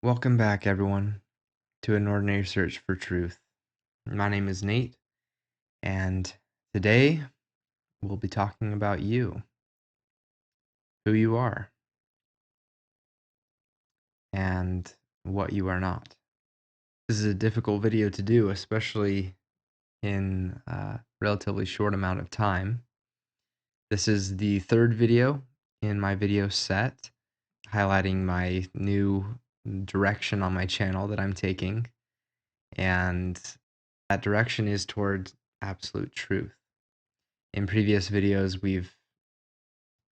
Welcome back, everyone, to An Ordinary Search for Truth. My name is Nate, and today we'll be talking about you, who you are, and what you are not. This is a difficult video to do, especially in a relatively short amount of time. This is the third video in my video set, highlighting my new direction on my channel that I'm taking, and that direction is toward absolute truth. In previous videos, we've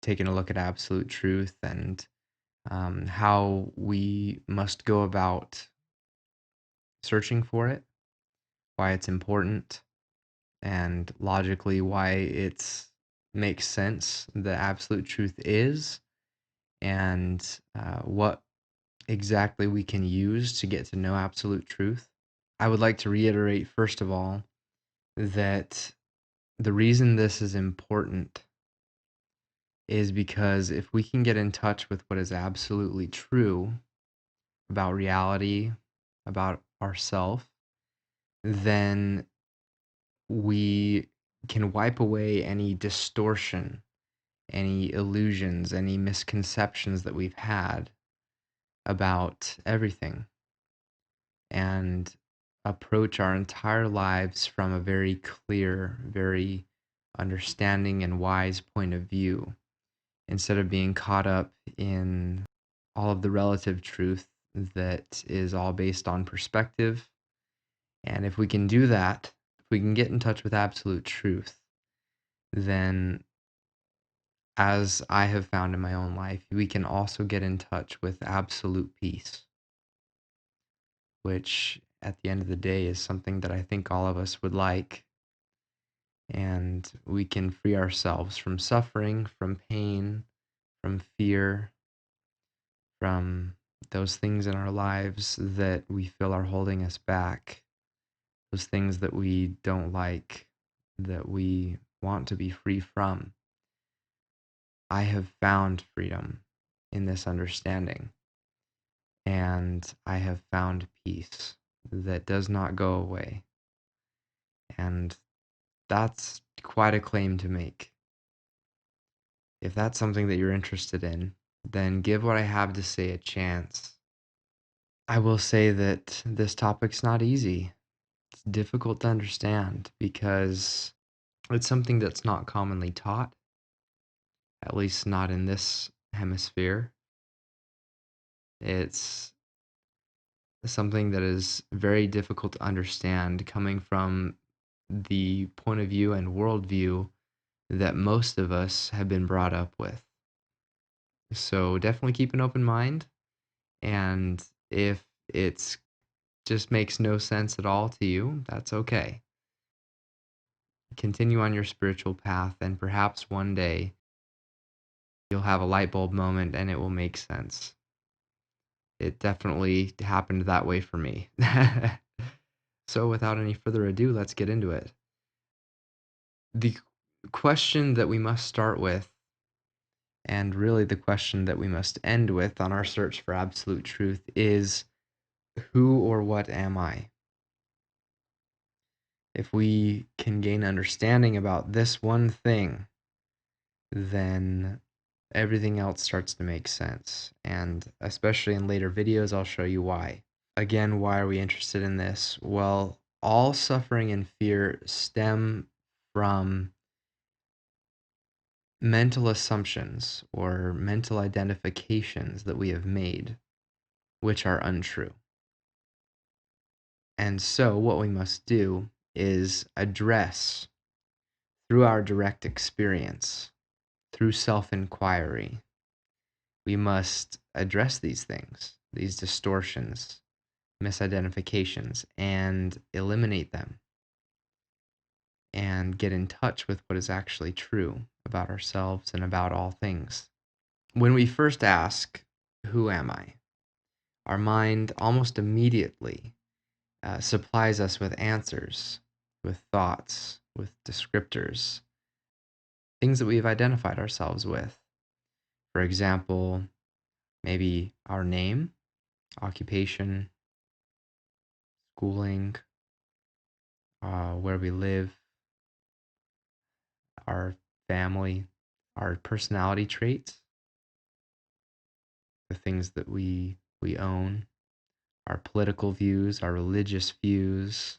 taken a look at absolute truth and how we must go about searching for it, why it's important, and logically why it makes sense the absolute truth is, and what exactly we can use to get to know absolute truth. I would like to reiterate, first of all, that the reason this is important is because if we can get in touch with what is absolutely true about reality, about ourself, then we can wipe away any distortion, any illusions, any misconceptions that we've had about everything, and approach our entire lives from a very clear, very understanding and wise point of view, instead of being caught up in all of the relative truth that is all based on perspective. And if we can do that, if we can get in touch with absolute truth, then as I have found in my own life, we can also get in touch with absolute peace, which at the end of the day is something that I think all of us would like. And we can free ourselves from suffering, from pain, from fear, from those things in our lives that we feel are holding us back, those things that we don't like, that we want to be free from. I have found freedom in this understanding, and I have found peace that does not go away. And that's quite a claim to make. If that's something that you're interested in, then give what I have to say a chance. I will say that this topic's not easy. It's difficult to understand because it's something that's not commonly taught, at least not in this hemisphere. It's something that is very difficult to understand coming from the point of view and worldview that most of us have been brought up with. So definitely keep an open mind, and if it's just makes no sense at all to you, that's okay. Continue on your spiritual path, and perhaps one day you'll have a light bulb moment and it will make sense. It definitely happened that way for me. So without any further ado, let's get into it. The question that we must start with, and really the question that we must end with on our search for absolute truth, is who or what am I? If we can gain understanding about this one thing, then everything else starts to make sense. And especially in later videos, I'll show you why. Again, why are we interested in this? Well, all suffering and fear stem from mental assumptions or mental identifications that we have made, which are untrue. And so what we must do is address through our direct experience, through self-inquiry, we must address these things, these distortions, misidentifications, and eliminate them and get in touch with what is actually true about ourselves and about all things. When we first ask, who am I? Our mind almost immediately supplies us with answers, with thoughts, with descriptors, things that we've identified ourselves with. For example, maybe our name, occupation, schooling, where we live, our family, our personality traits, the things that we own, our political views, our religious views,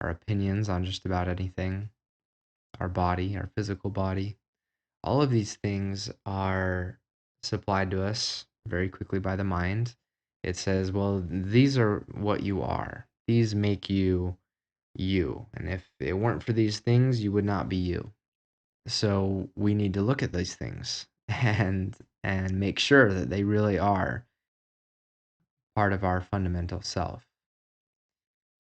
our opinions on just about anything, our body, our physical body. All of these things are supplied to us very quickly by the mind. It says, well, these are what you are. These make you you. And if it weren't for these things, you would not be you. So we need to look at these things and make sure that they really are part of our fundamental self.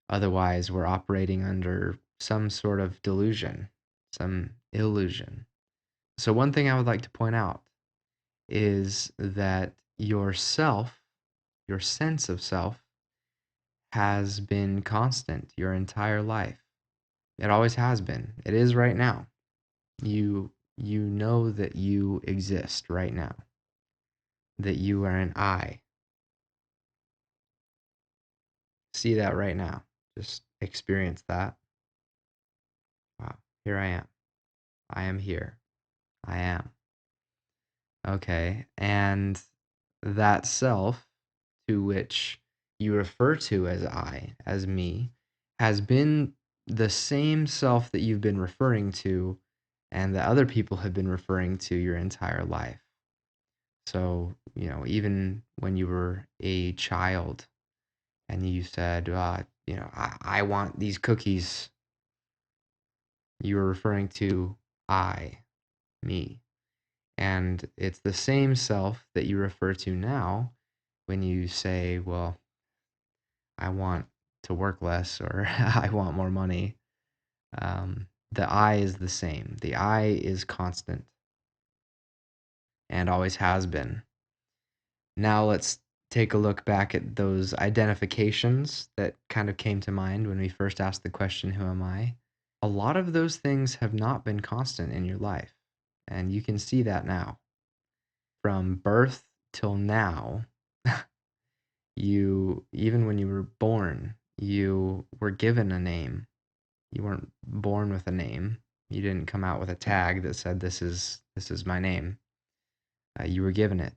Otherwise, we're operating under some sort of delusion, some illusion. So one thing I would like to point out is that yourself, your sense of self, has been constant your entire life. It always has been. It is right now. You know that you exist right now, that you are an I. See that right now. Just experience that. Wow, here I am. I am here. I am. Okay, and that self to which you refer to as I, as me, has been the same self that you've been referring to and that other people have been referring to your entire life. So, even when you were a child and you said, I want these cookies, you were referring to I, me. And it's the same self that you refer to now when you say, well, I want to work less or I want more money. The I is the same. The I is constant and always has been. Now let's take a look back at those identifications that kind of came to mind when we first asked the question, who am I? A lot of those things have not been constant in your life, and you can see that now. From birth till now, even when you were born, you were given a name. You weren't born with a name. You didn't come out with a tag that said this is my name. You were given it,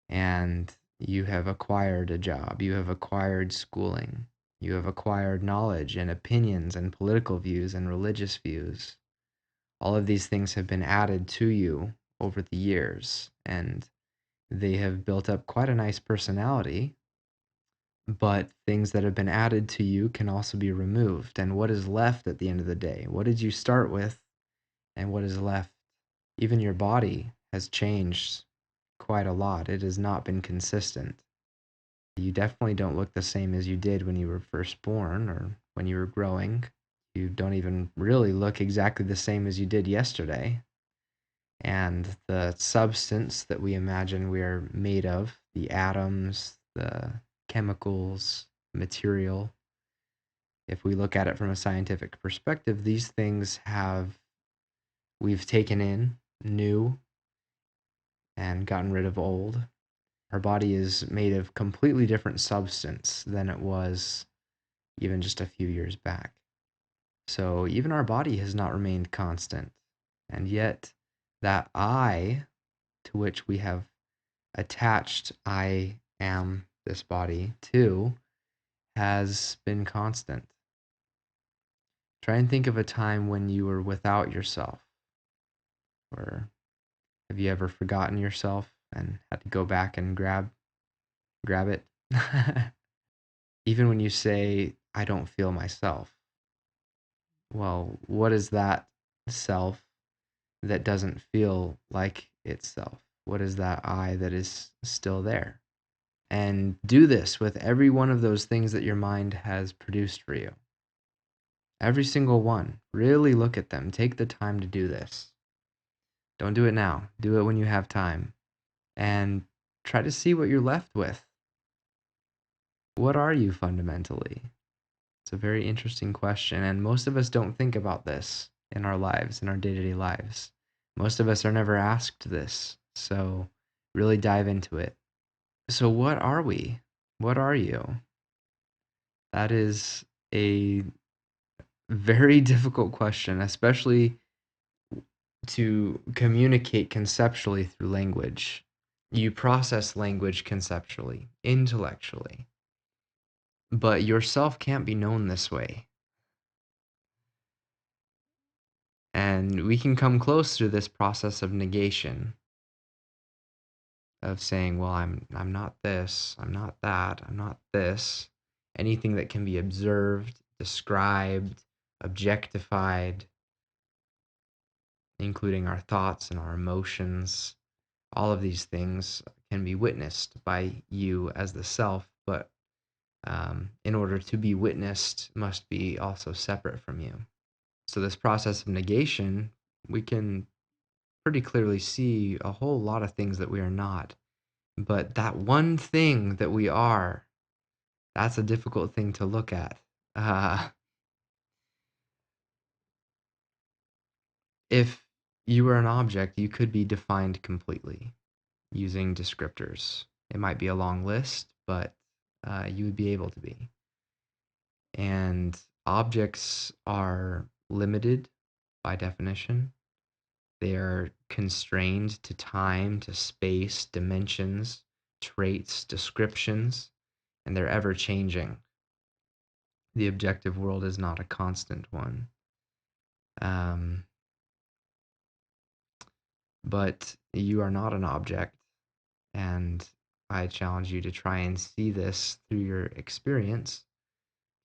and you have acquired a job. You have acquired schooling. You have acquired knowledge and opinions and political views and religious views. All of these things have been added to you over the years, and they have built up quite a nice personality. But things that have been added to you can also be removed. And what is left at the end of the day? What did you start with and what is left? Even your body has changed quite a lot. It has not been consistent. You definitely don't look the same as you did when you were first born or when you were growing. You don't even really look exactly the same as you did yesterday. And the substance that we imagine we are made of, the atoms, the chemicals, material, if we look at it from a scientific perspective, these things we've taken in new and gotten rid of old. Our body is made of completely different substance than it was even just a few years back. So even our body has not remained constant. And yet that I to which we have attached I am this body to has been constant. Try and think of a time when you were without yourself. Or have you ever forgotten yourself and had to go back and grab it? Even when you say, I don't feel myself. Well, what is that self that doesn't feel like itself? What is that I that is still there? And do this with every one of those things that your mind has produced for you. Every single one. Really look at them. Take the time to do this. Don't do it now. Do it when you have time. And try to see what you're left with. What are you fundamentally? It's a very interesting question, and most of us don't think about this in our lives, in our day-to-day lives. Most of us are never asked this, so really dive into it. So what are we? What are you? That is a very difficult question, especially to communicate conceptually through language. You process language conceptually, intellectually, but yourself can't be known this way. And we can come close to this process of negation, of saying, well, I'm not this, I'm not that, I'm not this. Anything that can be observed, described, objectified, including our thoughts and our emotions, all of these things can be witnessed by you as the self, but in order to be witnessed, must be also separate from you. So, this process of negation, we can pretty clearly see a whole lot of things that we are not. But that one thing that we are, that's a difficult thing to look at. Uh, if you were an object, you could be defined completely using descriptors. It might be a long list, but you would be able to be. And objects are limited by definition. They are constrained to time, to space, dimensions, traits, descriptions, and they're ever changing. The objective world is not a constant one. Um, but you are not an object, and I challenge you to try and see this through your experience,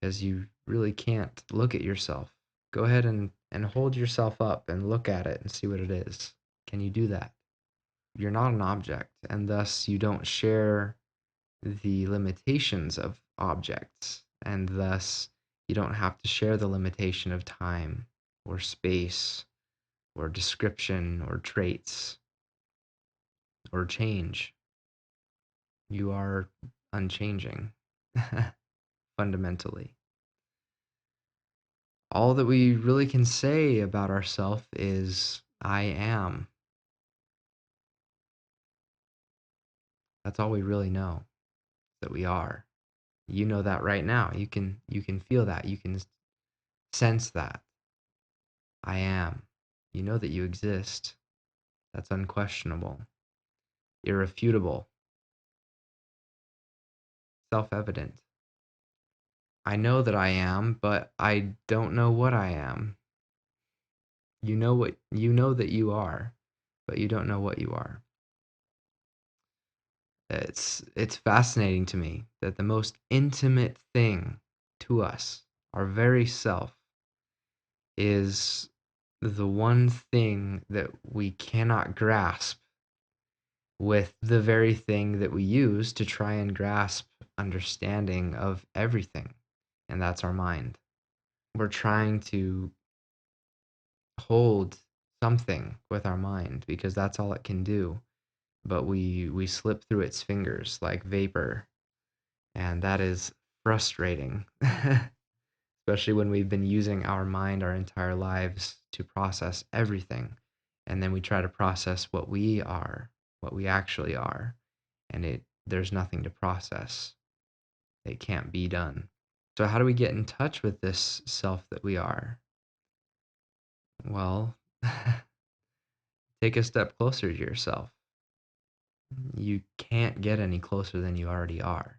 because you really can't look at yourself. Go ahead and hold yourself up and look at it and see what it is. Can you do that? You're not an object, and thus you don't share the limitations of objects, and thus you don't have to share the limitation of time or space or description or traits or change. You are unchanging fundamentally. All that we really can say about ourselves is I am. That's all we really know that we are. You know that right now. You can feel that. You can sense that. I am. You know that you exist. That's unquestionable, irrefutable, self-evident. I know that I am, but I don't know what I am. You know that you are, but you don't know what you are. It's fascinating to me that the most intimate thing to us, our very self, is the one thing that we cannot grasp with the very thing that we use to try and grasp understanding of everything, and that's our mind. We're trying to hold something with our mind because that's all it can do, but we slip through its fingers like vapor, and that is frustrating. Especially when we've been using our mind our entire lives to process everything, and then we try to process what we are, what we actually are, and there's nothing to process. It can't be done. So how do we get in touch with this self that we are? Well, take a step closer to yourself. You can't get any closer than you already are.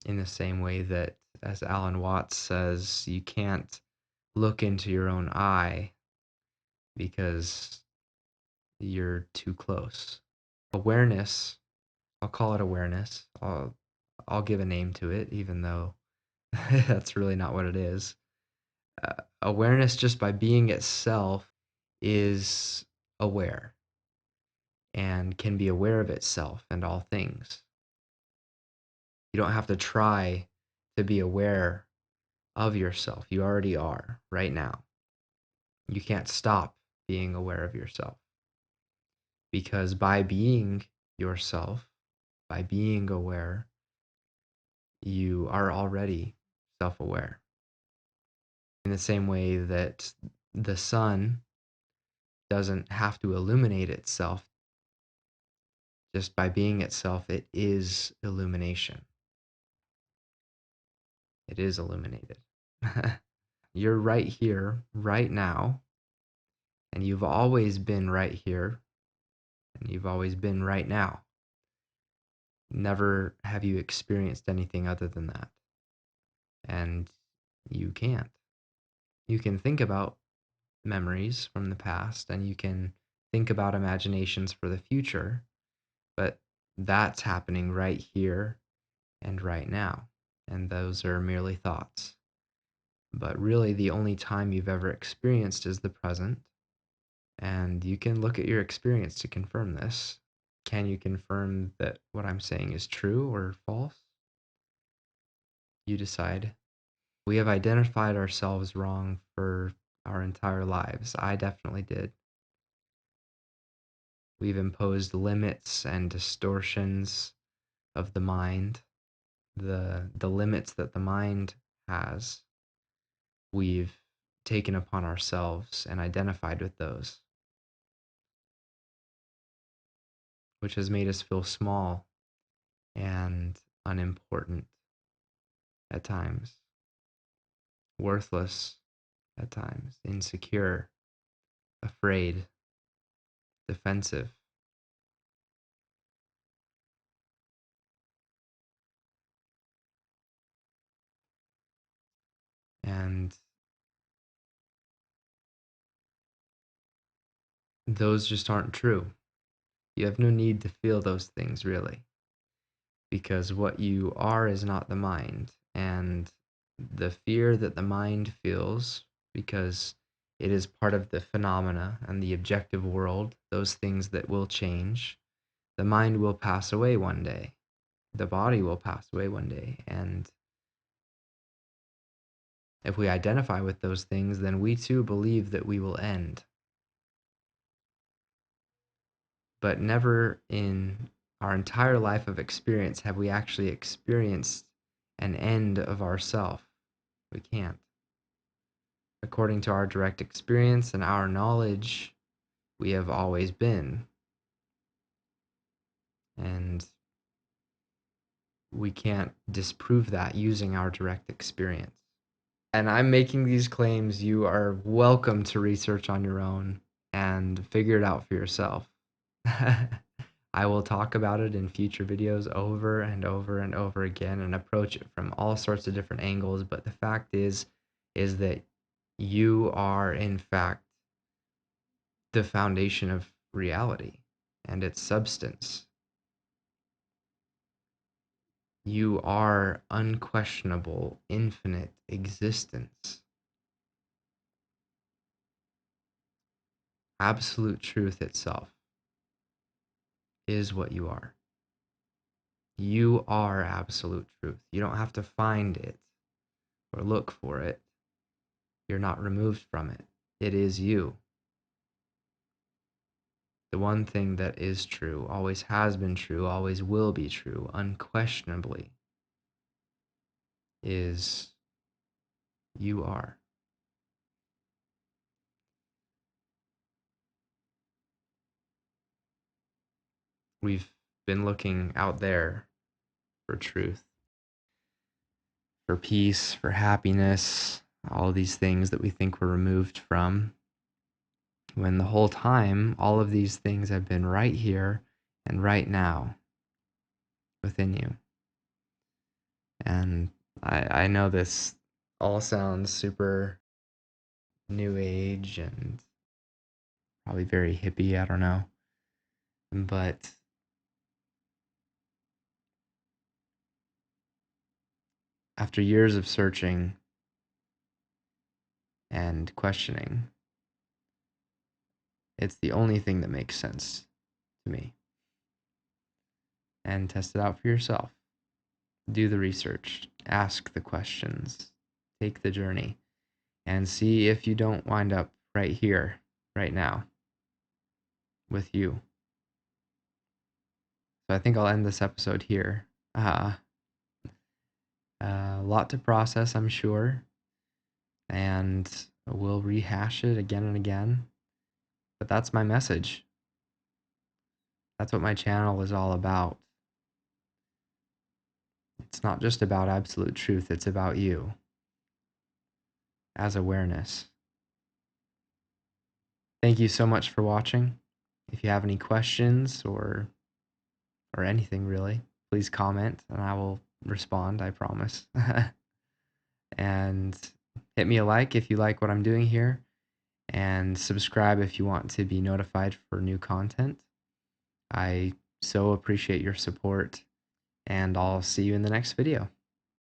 In the same way that, as Alan Watts says, you can't look into your own eye because you're too close. Awareness, I'll call it awareness. I'll give a name to it, even though that's really not what it is. Awareness, just by being itself, is aware and can be aware of itself and all things. You don't have to try to be aware of yourself. You already are right now. You can't stop being aware of yourself, because by being yourself, by being aware, you are already self aware. In the same way that the sun doesn't have to illuminate itself Just by being itself, it is illumination. It is illuminated. You're right here, right now, and you've always been right here, and you've always been right now. Never have you experienced anything other than that. And you can't. You can think about memories from the past and you can think about imaginations for the future, but that's happening right here and right now. And those are merely thoughts. But really, the only time you've ever experienced is the present. And you can look at your experience to confirm this. Can you confirm that what I'm saying is true or false? You decide. We have identified ourselves wrong for our entire lives. I definitely did. We've imposed limits and distortions of the mind, the limits that the mind has. We've taken upon ourselves and identified with those, which has made us feel small and unimportant at times, worthless at times, insecure, afraid, defensive. And those just aren't true. You have no need to feel those things, really, because what you are is not the mind. And the fear that the mind feels, because it is part of the phenomena and the objective world, those things that will change, the mind will pass away one day. The body will pass away one day. And if we identify with those things, then we too believe that we will end. But never in our entire life of experience have we actually experienced an end of ourself. We can't. According to our direct experience and our knowledge, we have always been. And we can't disprove that using our direct experience. And I'm making these claims. You are welcome to research on your own and figure it out for yourself. I will talk about it in future videos over and over and over again and approach it from all sorts of different angles. But the fact is that you are, in fact, the foundation of reality and its substance. You are unquestionable, infinite existence. Absolute truth itself is what you are. You are absolute truth. You don't have to find it or look for it. You're not removed from it. It is you. The one thing that is true, always has been true, always will be true, unquestionably, is you are. We've been looking out there for truth, for peace, for happiness, all these things that we think we're removed from, when the whole time, all of these things have been right here and right now within you. And I know this all sounds super new age and probably very hippie, I don't know. But after years of searching and questioning, it's the only thing that makes sense to me. And test it out for yourself. Do the research, ask the questions, take the journey, and see if you don't wind up right here, right now, with you. So I think I'll end this episode here. A lot to process, I'm sure, and we'll rehash it again and again. But that's my message. That's what my channel is all about. It's not just about absolute truth, it's about you as awareness. Thank you so much for watching. If you have any questions or anything really, please comment and I will respond, I promise. And hit me a like if you like what I'm doing here, and subscribe if you want to be notified for new content. I so appreciate your support, and I'll see you in the next video.